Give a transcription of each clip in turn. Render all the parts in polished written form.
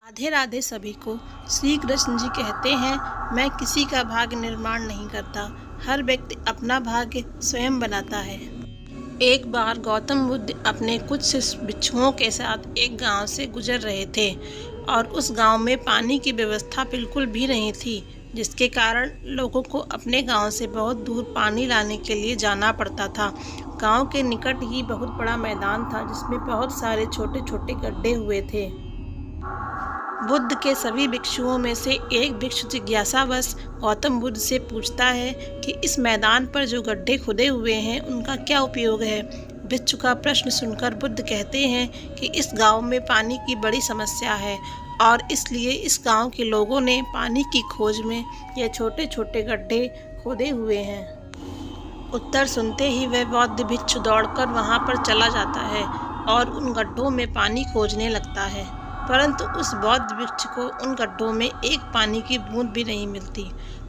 राधे राधे सभी को। श्री कृष्ण जी कहते हैं, मैं किसी का भाग्य निर्माण नहीं करता, हर व्यक्ति अपना भाग्य स्वयं बनाता है। एक बार गौतम बुद्ध अपने कुछ शिष्य भिक्षुओं के साथ एक गांव से गुजर रहे थे और उस गांव में पानी की व्यवस्था बिल्कुल भी नहीं थी, जिसके कारण लोगों को अपने गांव से बहुत दूर पानी लाने के लिए जाना पड़ता था। गांव के निकट ही बहुत बड़ा मैदान था जिसमें बहुत सारे छोटे छोटे गड्ढे हुए थे। बुद्ध के सभी भिक्षुओं में से एक भिक्षु जिज्ञासावश गौतम बुद्ध से पूछता है कि इस मैदान पर जो गड्ढे खुदे हुए हैं उनका क्या उपयोग है। भिक्षु का प्रश्न सुनकर बुद्ध कहते हैं कि इस गांव में पानी की बड़ी समस्या है और इसलिए इस गांव के लोगों ने पानी की खोज में ये छोटे छोटे गड्ढे खोदे हुए हैं। उत्तर सुनते ही वह बौद्ध भिक्षु दौड़कर वहां पर चला जाता है और उन गड्ढों में पानी खोजने लगता है, परंतु उस बौद्ध भिक्षु को उन गड्ढों में एक पानी की बूंद भी नहीं मिलती।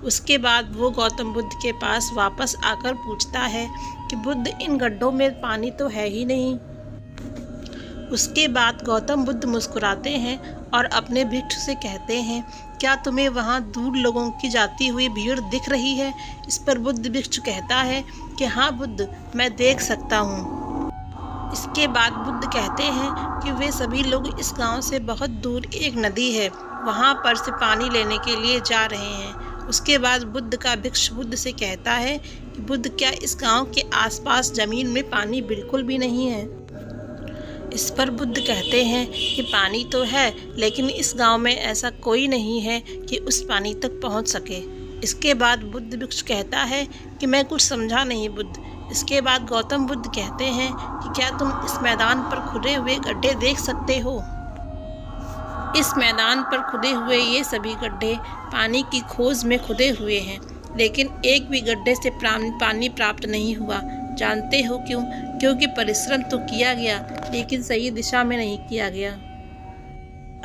उसके बाद वो गौतम बुद्ध के पास वापस आकर पूछता है कि बुद्ध, इन गड्ढों में पानी तो है ही नहीं। उसके बाद गौतम बुद्ध मुस्कुराते हैं और अपने भिक्षु से कहते हैं, क्या तुम्हें वहाँ दूर लोगों की जाती हुई भीड़ दिख रही है? इस पर बुद्ध भिक्षु कहता है कि हाँ बुद्ध, मैं देख सकता हूँ। इसके बाद बुद्ध कहते हैं कि वे सभी लोग इस गांव से बहुत दूर एक नदी है वहां पर से पानी लेने के लिए जा रहे हैं। उसके बाद बुद्ध का भिक्षु बुद्ध से कहता है कि बुद्ध, क्या इस गांव के आसपास जमीन में पानी बिल्कुल भी नहीं है? इस पर बुद्ध कहते हैं कि पानी तो है, लेकिन इस गांव में ऐसा कोई नहीं है कि उस पानी तक पहुंच सके। इसके बाद बुद्ध भिक्षु कहता है कि मैं कुछ समझा नहीं बुद्ध। इसके बाद गौतम बुद्ध कहते हैं कि क्या तुम इस मैदान पर खुदे हुए गड्ढे देख सकते हो? इस मैदान पर खुदे हुए ये सभी गड्ढे पानी की खोज में खुदे हुए हैं, लेकिन एक भी गड्ढे से पानी प्राप्त नहीं हुआ। जानते हो क्यों? क्योंकि परिश्रम तो किया गया, लेकिन सही दिशा में नहीं किया गया।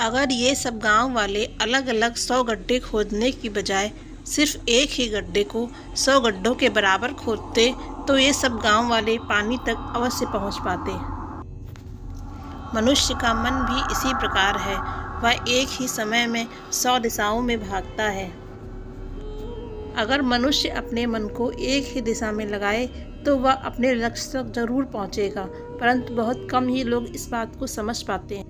अगर ये सब गांव वाले अलग अलग 100 गड्ढे खोदने की बजाय सिर्फ एक ही गड्ढे को 100 गड्ढों के बराबर खोदते तो ये सब गांव वाले पानी तक अवश्य पहुंच पाते। मनुष्य का मन भी इसी प्रकार है, वह एक ही समय में 100 दिशाओं में भागता है। अगर मनुष्य अपने मन को एक ही दिशा में लगाए तो वह अपने लक्ष्य तक जरूर पहुंचेगा, परंतु बहुत कम ही लोग इस बात को समझ पाते हैं।